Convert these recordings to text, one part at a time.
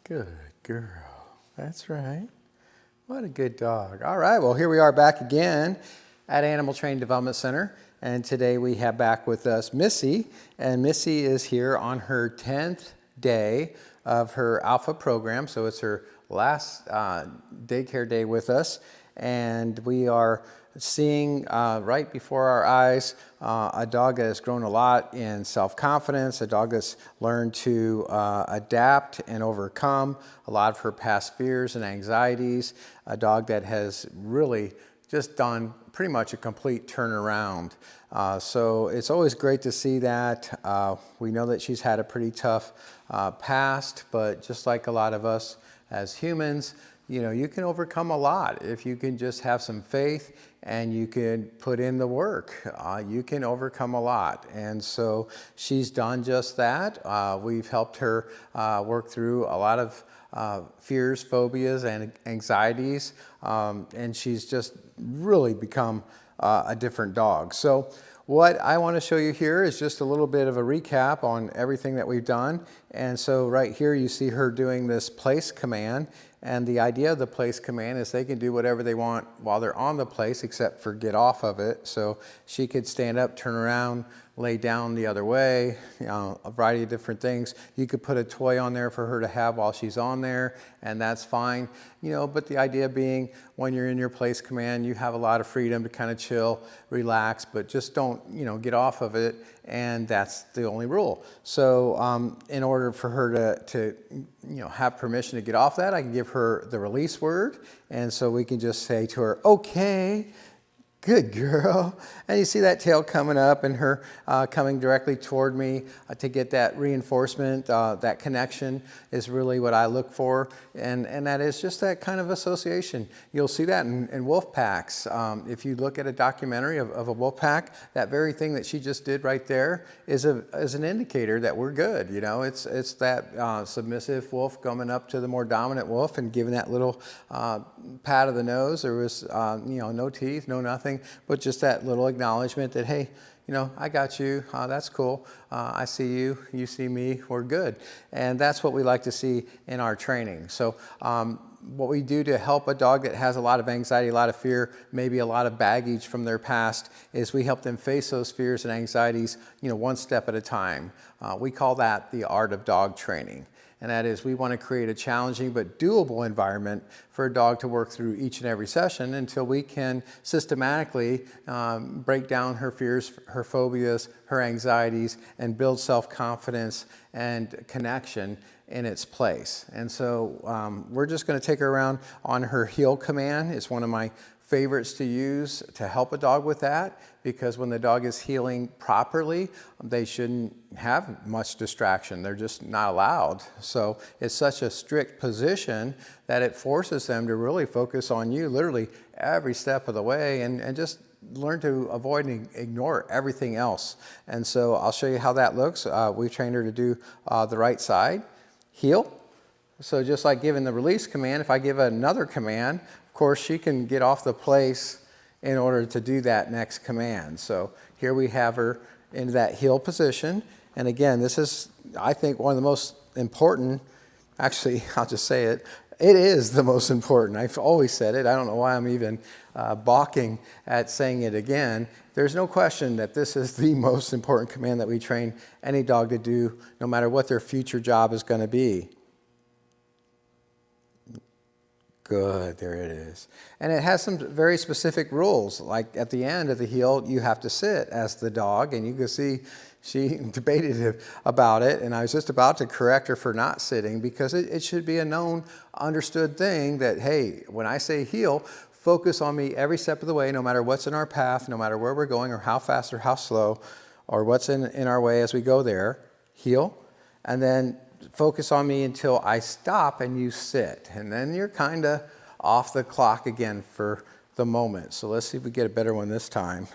Good girl. That's right. What a good dog. All right, well, here we are back again at Animal Training Development Center. And today we have back with us Missy. And Missy is here on her 10th day of her Alpha program. So it's her last daycare day with us. And we are seeing right before our eyes a dog that has grown a lot in self-confidence, a dog that's learned to adapt and overcome a lot of her past fears and anxieties, a dog that has really just done pretty much a complete turnaround. So it's always great to see that. We know that she's had a pretty tough past, but just like a lot of us as humans, you know, you can overcome a lot if you can just have some faith and you can put in the work. You can overcome a lot. And so she's done just that. We've helped her work through a lot of fears, phobias, and anxieties. And she's just really become a different dog. So what I want to show you here is just a little bit of a recap on everything that we've done. And so right here you see her doing this place command. And the idea of the place command is they can do whatever they want while they're on the place except for get off of it. So she could stand up, turn around, lay down the other way, you know, a variety of different things. You could put a toy on there for her to have while she's on there, and that's fine. You know, but the idea being when you're in your place command, you have a lot of freedom to kind of chill, relax, but just don't, you know, get off of it, and that's the only rule. So in order for her to you know, have permission to get off that, I can give her the release word, and so we can just say to her, okay, good girl. And you see that tail coming up and her coming directly toward me to get that reinforcement. That connection is really what I look for. And that is just that kind of association. You'll see that in wolf packs. If you look at a documentary of a wolf pack, that very thing that she just did right there is an indicator that we're good. You know, it's that submissive wolf coming up to the more dominant wolf and giving that little pat of the nose. There was you know, no teeth, no nothing, but just that little acknowledgement that, hey, you know, I got you, that's cool, I see you, you see me, we're good. And that's what we like to see in our training. So what we do to help a dog that has a lot of anxiety, a lot of fear, maybe a lot of baggage from their past, is we help them face those fears and anxieties, you know, one step at a time. We call that the art of dog training. And that is, we want to create a challenging but doable environment for a dog to work through each and every session until we can systematically break down her fears, her phobias, her anxieties, and build self-confidence and connection in its place. And so we're just going to take her around on her heel command. It's one of my favorites to use to help a dog with that, because when the dog is healing properly, they shouldn't have much distraction. They're just not allowed. So it's such a strict position that it forces them to really focus on you literally every step of the way and just learn to avoid and ignore everything else. And so I'll show you how that looks. We've trained her to do the right side, heel. So just like giving the release command, if I give another command, of course, she can get off the place in order to do that next command. So here we have her in that heel position. And again, this is, I think, one of the most important, actually, I'll just say it, it is the most important. I've always said it. I don't know why I'm even balking at saying it again. There's no question that this is the most important command that we train any dog to do, no matter what their future job is going to be. Good, there it is. And it has some very specific rules. Like at the end of the heel, you have to sit as the dog, and you can see she debated about it, and I was just about to correct her for not sitting, because it should be a known, understood thing that, hey, when I say heel, focus on me every step of the way, no matter what's in our path, no matter where we're going or how fast or how slow, or what's in our way as we go there. Heel, and then focus on me until I stop and you sit. And then you're kind of off the clock again for the moment. So let's see if we get a better one this time.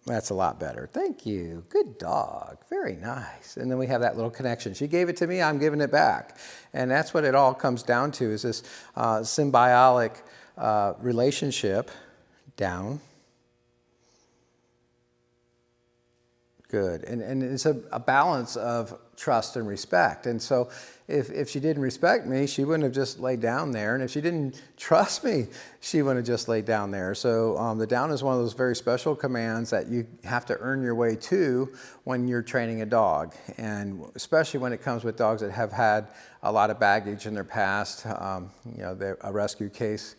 That's a lot better. Thank you. Good dog. Very nice. And then we have that little connection. She gave it to me, I'm giving it back. And that's what it all comes down to, is this symbiotic relationship. Down. Good. And it's a balance of trust and respect. And so if she didn't respect me, she wouldn't have just laid down there. And if she didn't trust me, she wouldn't have just laid down there. So the down is one of those very special commands that you have to earn your way to when you're training a dog. And especially when it comes with dogs that have had a lot of baggage in their past, a rescue case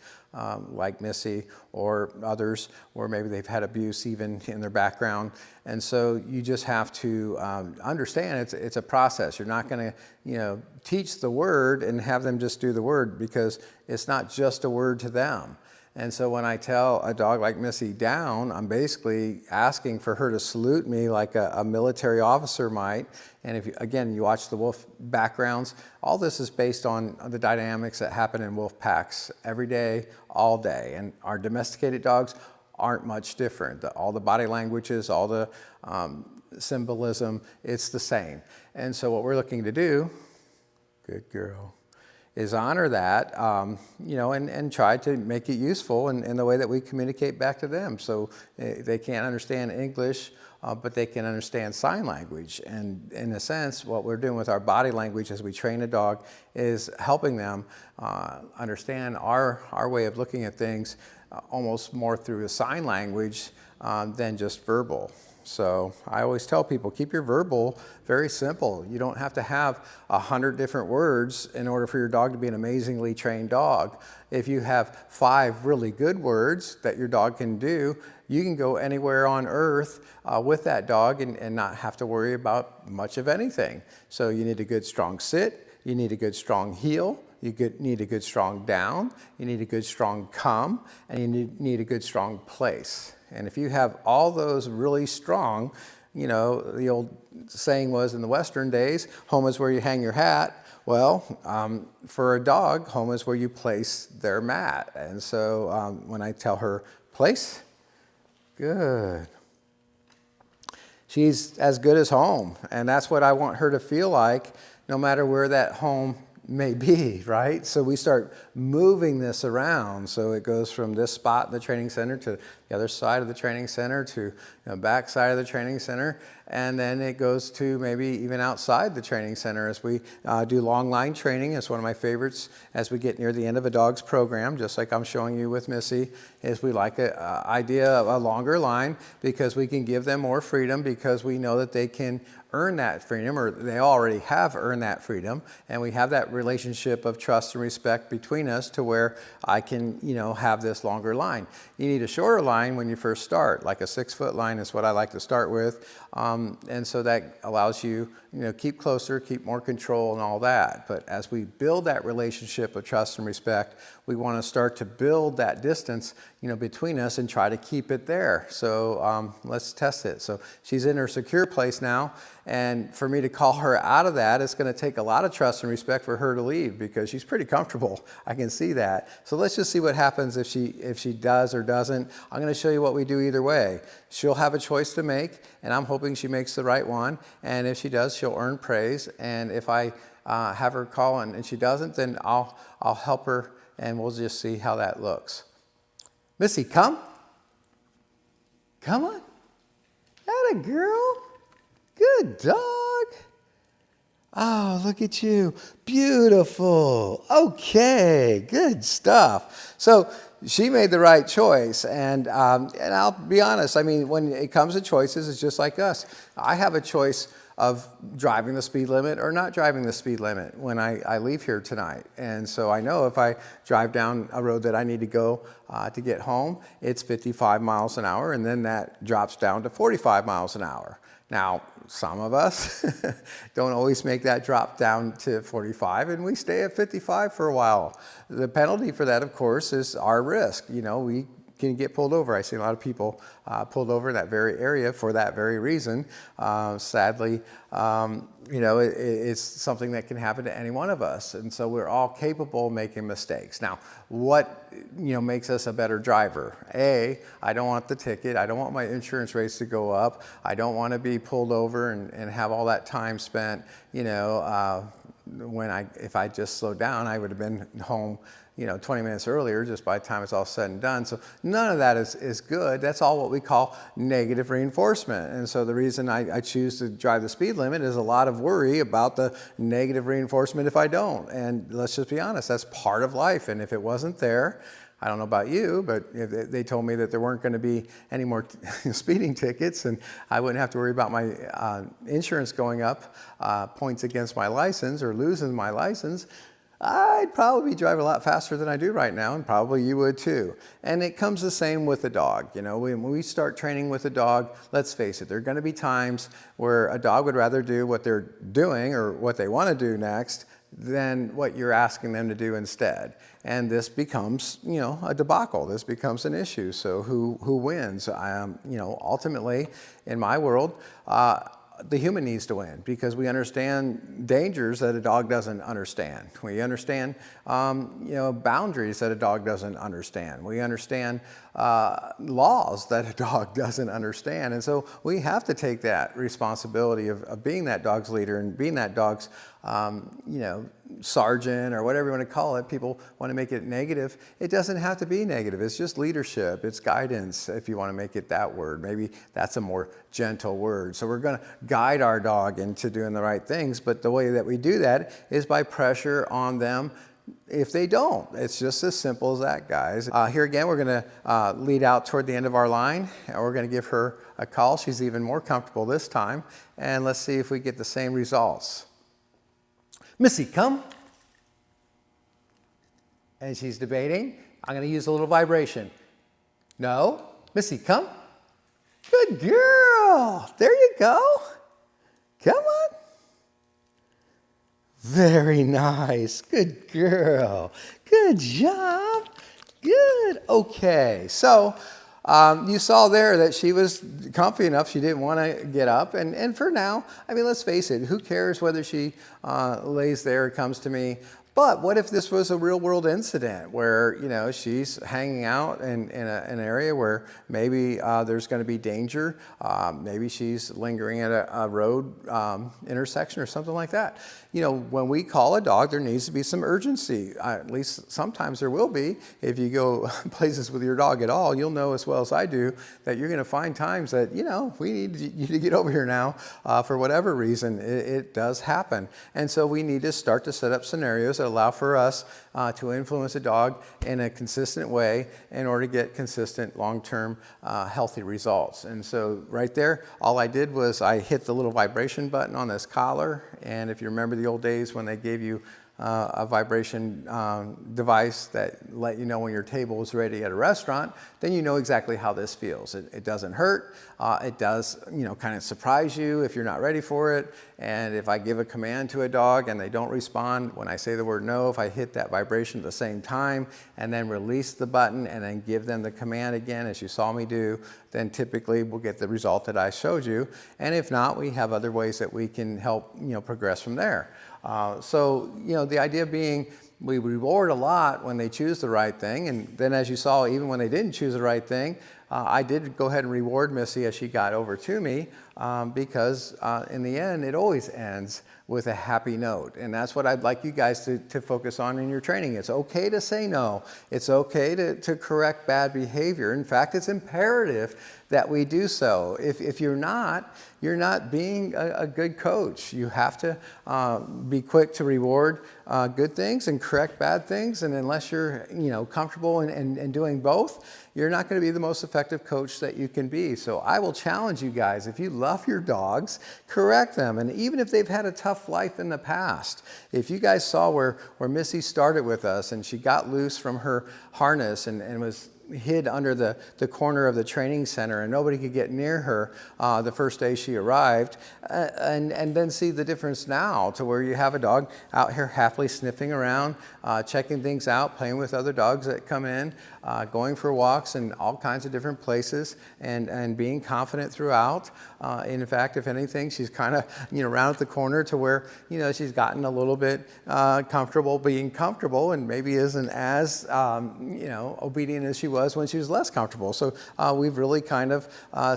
like Missy or others, or maybe they've had abuse even in their background. And so you just have to understand it's a process. You're not going to, teach the word and have them just do the word, because it's not just a word to them. And so when I tell a dog like Missy down, I'm basically asking for her to salute me like a military officer might. And if you watch the wolf backgrounds, all this is based on the dynamics that happen in wolf packs every day, all day. And our domesticated dogs aren't much different. All the body languages, all the symbolism, it's the same. And so what we're looking to do, good girl, is honor that, and try to make it useful in the way that we communicate back to them. So they can't understand English, but they can understand sign language. And in a sense, what we're doing with our body language as we train a dog is helping them understand our way of looking at things almost more through a sign language than just verbal. So I always tell people, keep your verbal very simple. You don't have to have 100 different words in order for your dog to be an amazingly trained dog. If you have 5 really good words that your dog can do, you can go anywhere on earth with that dog and not have to worry about much of anything. So you need a good strong sit, you need a good strong heel, you need a good strong down, you need a good strong come, and you need a good strong place. And if you have all those really strong, the old saying was in the Western days, home is where you hang your hat. Well, for a dog, home is where you place their mat. And so when I tell her, place, good. She's as good as home. And that's what I want her to feel like, no matter where that home may be, right? So we start moving this around. So it goes from this spot in the training center to the other side of the training center to the back side of the training center. And then it goes to maybe even outside the training center as we do long line training. It's one of my favorites as we get near the end of a dog's program, just like I'm showing you with Missy, is we like an idea of a longer line because we can give them more freedom, because we know that they can earn that freedom, or they already have earned that freedom, and we have that relationship of trust and respect between us to where I can, have this longer line. You need a shorter line when you first start, like a 6-foot line is what I like to start with, and so that allows you, keep closer, keep more control and all that. But as we build that relationship of trust and respect, we want to start to build that distance, between us and try to keep it there. So let's test it. So she's in her secure place now. And for me to call her out of that, it's going to take a lot of trust and respect for her to leave, because she's pretty comfortable. I can see that. So let's just see what happens if she does or doesn't. I'm going to show you what we do either way. She'll have a choice to make, and I'm hoping she makes the right one. And if she does, she'll earn praise. And if I have her call and she doesn't, then I'll help her, and we'll just see how that looks. Missy, come. Come on. Atta girl. Good dog. Oh, look at you. Beautiful. Okay, good stuff. So she made the right choice. And I'll be honest, when it comes to choices, it's just like us. I have a choice of driving the speed limit or not driving the speed limit when I leave here tonight. And so I know if I drive down a road that I need to go to get home, it's 55 miles an hour, and then that drops down to 45 miles an hour. Now, some of us don't always make that drop down to 45, and we stay at 55 for a while. The penalty for that, of course, is our risk. We can get pulled over. I see a lot of people pulled over in that very area for that very reason. Sadly, it's something that can happen to any one of us. And so we're all capable of making mistakes. Now, what makes us a better driver? I don't want the ticket. I don't want my insurance rates to go up. I don't want to be pulled over and have all that time spent, if I just slowed down, I would have been home 20 minutes earlier just by the time it's all said and done. So none of that is good. That's all what we call negative reinforcement. And so the reason I choose to drive the speed limit is a lot of worry about the negative reinforcement if I don't. And let's just be honest, that's part of life. And if it wasn't there, I don't know about you, but if they told me that there weren't going to be any more speeding tickets and I wouldn't have to worry about my insurance going up points against my license or losing my license, I'd probably drive a lot faster than I do right now, and probably you would too. And it comes the same with a dog. When we start training with a dog, let's face it, there are going to be times where a dog would rather do what they're doing or what they want to do next than what you're asking them to do instead. And this becomes, a debacle. This becomes an issue. So who wins? Ultimately, in my world, the human needs to win because we understand dangers that a dog doesn't understand. We understand, boundaries that a dog doesn't understand. We understand laws that a dog doesn't understand. And so we have to take that responsibility of being that dog's leader and being that dog's, sergeant or whatever you want to call it. People want to make it negative. It doesn't have to be negative. It's just leadership. It's guidance, if you want to make it that word. Maybe that's a more gentle word. So we're going to guide our dog into doing the right things, but the way that we do that is by pressure on them if they don't. It's just as simple as that, guys. Here again, we're going to lead out toward the end of our line, and we're going to give her a call. She's even more comfortable this time, and let's see if we get the same results. Missy, come. And she's debating. I'm going to use a little vibration. No. Missy, come. Good girl. There you go. Come on. Very nice. Good girl. Good job. Good. Okay. So you saw there that she was comfy enough. She didn't want to get up. And for now, let's face it. Who cares whether she lays there or comes to me? But what if this was a real world incident where, she's hanging out in an area where maybe there's going to be danger. Maybe she's lingering at a road intersection or something like that. When we call a dog, there needs to be some urgency. At least sometimes there will be. If you go places with your dog at all, you'll know as well as I do that you're going to find times that, we need you to get over here now for whatever reason. It does happen. And so we need to start to set up scenarios that allow for us to influence a dog in a consistent way in order to get consistent long-term healthy results. And so right there, all I did was I hit the little vibration button on this collar. And if you remember the old days when they gave you a vibration device that let you know when your table was ready at a restaurant, then you know exactly how this feels. It doesn't hurt. It does, kind of surprise you if you're not ready for it. And if I give a command to a dog and they don't respond, when I say the word no, if I hit that vibration at the same time and then release the button and then give them the command again, as you saw me do, then typically we'll get the result that I showed you. And if not, we have other ways that we can help, progress from there. So, the idea being we reward a lot when they choose the right thing. And then as you saw, even when they didn't choose the right thing, I did go ahead and reward Missy as she got over to me because in the end, it always ends with a happy note. And that's what I'd like you guys to focus on in your training. It's okay to say no. It's okay to correct bad behavior. In fact, it's imperative that we do so. If you're not being a good coach. You have to be quick to reward good things and correct bad things. And unless you're comfortable in doing both, you're not going to be the most effective coach that you can be. So I will challenge you guys, if you love your dogs, correct them. And even if they've had a tough life in the past, if you guys saw where Missy started with us and she got loose from her harness and was hid under the corner of the training center and nobody could get near her the first day she arrived, and then see the difference now to where you have a dog out here happily sniffing around, checking things out, playing with other dogs that come in, going for walks in all kinds of different places and being confident throughout. In fact, if anything, she's kind of around at the corner to where she's gotten a little bit comfortable being comfortable and maybe isn't as obedient as she was was when she was less comfortable. So we've really kind of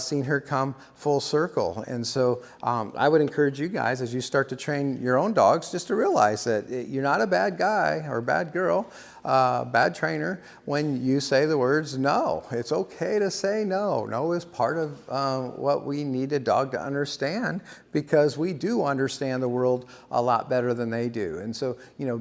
seen her come full circle. And so I would encourage you guys, as you start to train your own dogs, just to realize that you're not a bad guy or a bad girl, bad trainer, when you say the words no. It's okay to say no. No is part of what we need a dog to understand, because we do understand the world a lot better than they do. And so,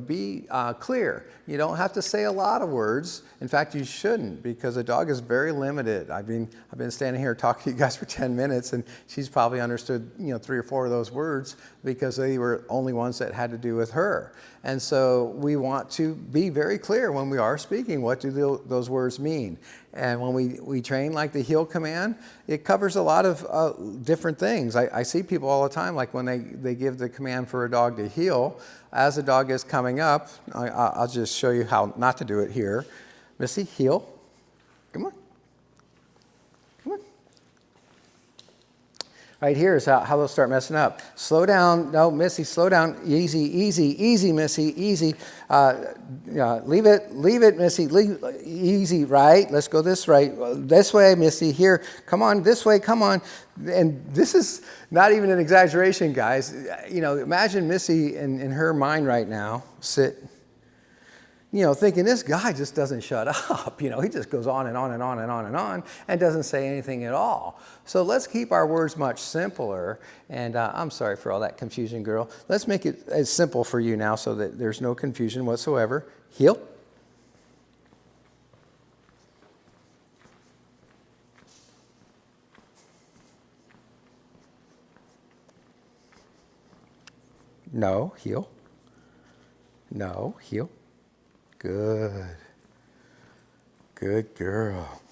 be clear. You don't have to say a lot of words. In fact, you shouldn't, because a dog is very limited. I've been standing here talking to you guys for 10 minutes, and she's probably understood 3 or 4 of those words because they were only ones that had to do with her. And so we want to be very clear when we are speaking. What do those words mean? And when we train like the heel command, it covers a lot of different things. I see people all the time, like when they give the command for a dog to heel, as the dog is coming up, I'll just show you how not to do it here. Missy, heel. Come on. Come on. Right here is how they'll start messing up. Slow down. No, Missy, slow down. Easy, easy, easy, Missy, easy. Leave it, Missy. Easy, right? Let's go this way. This way, Missy. Here, come on, this way, come on. And this is not even an exaggeration, guys. Imagine Missy in her mind right now, thinking this guy just doesn't shut up. He just goes on and on and on and on and on and doesn't say anything at all. So let's keep our words much simpler. And I'm sorry for all that confusion, girl. Let's make it as simple for you now so that there's no confusion whatsoever. Heel. No, heel. No, heel. Good. Good girl.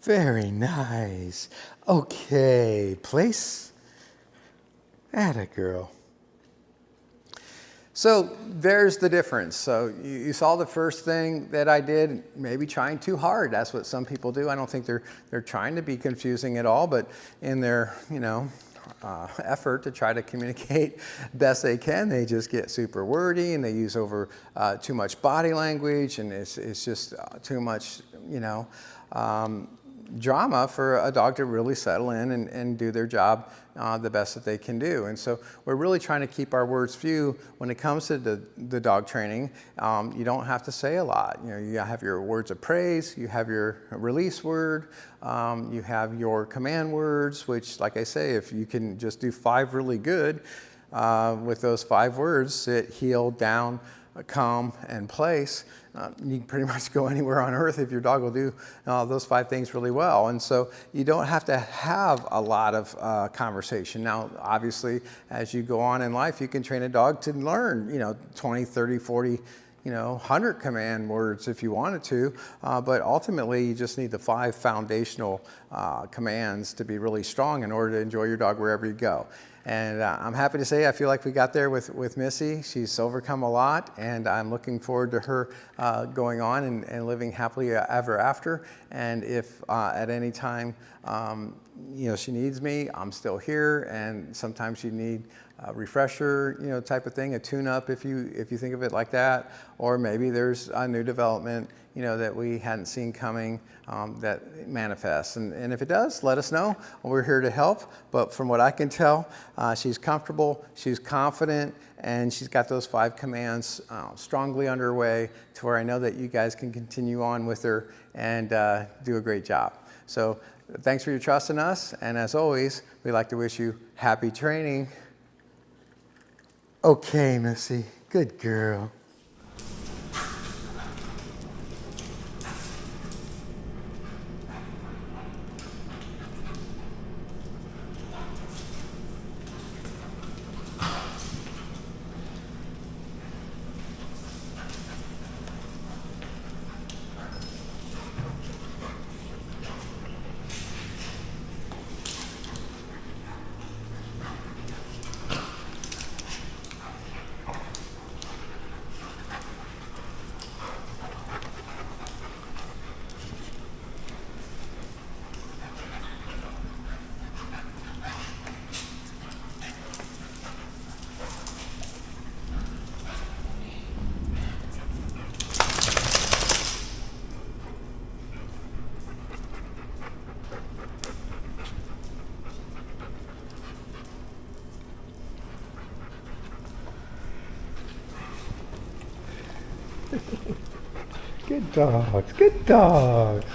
Very nice. Okay, place. Atta girl. So there's the difference. So you saw the first thing that I did, maybe trying too hard. That's what some people do. I don't think they're trying to be confusing at all, but in their, effort to try to communicate best they can, they just get super wordy and they use over too much body language, and it's just too much, drama for a dog to really settle in and do their job the best that they can do. And so we're really trying to keep our words few when it comes to the dog training. You don't have to say a lot. You have your words of praise, you have your release word, you have your command words, which, like I say, if you can just do 5 really good with those 5 words, sit, heel, down, come, and place, you can pretty much go anywhere on earth if your dog will do those 5 things really well. And so you don't have to have a lot of conversation. Now, obviously, as you go on in life, you can train a dog to learn, 20, 30, 40, 100 command words if you wanted to, but ultimately you just need the 5 foundational commands to be really strong in order to enjoy your dog wherever you go. And I'm happy to say I feel like we got there with Missy. She's overcome a lot, and I'm looking forward to her going on and living happily ever after. And if at any time she needs me, I'm still here. And sometimes you need a refresher, type of thing, a tune-up if you think of it like that. Or maybe there's a new development, that we hadn't seen coming that manifests. And if it does, let us know. We're here to help. But from what I can tell, she's comfortable, she's confident, and she's got those 5 commands strongly underway to where I know that you guys can continue on with her and do a great job. So thanks for your trust in us. And as always, we'd like to wish you happy training. Okay, Missy, good girl. Good dogs, good dogs.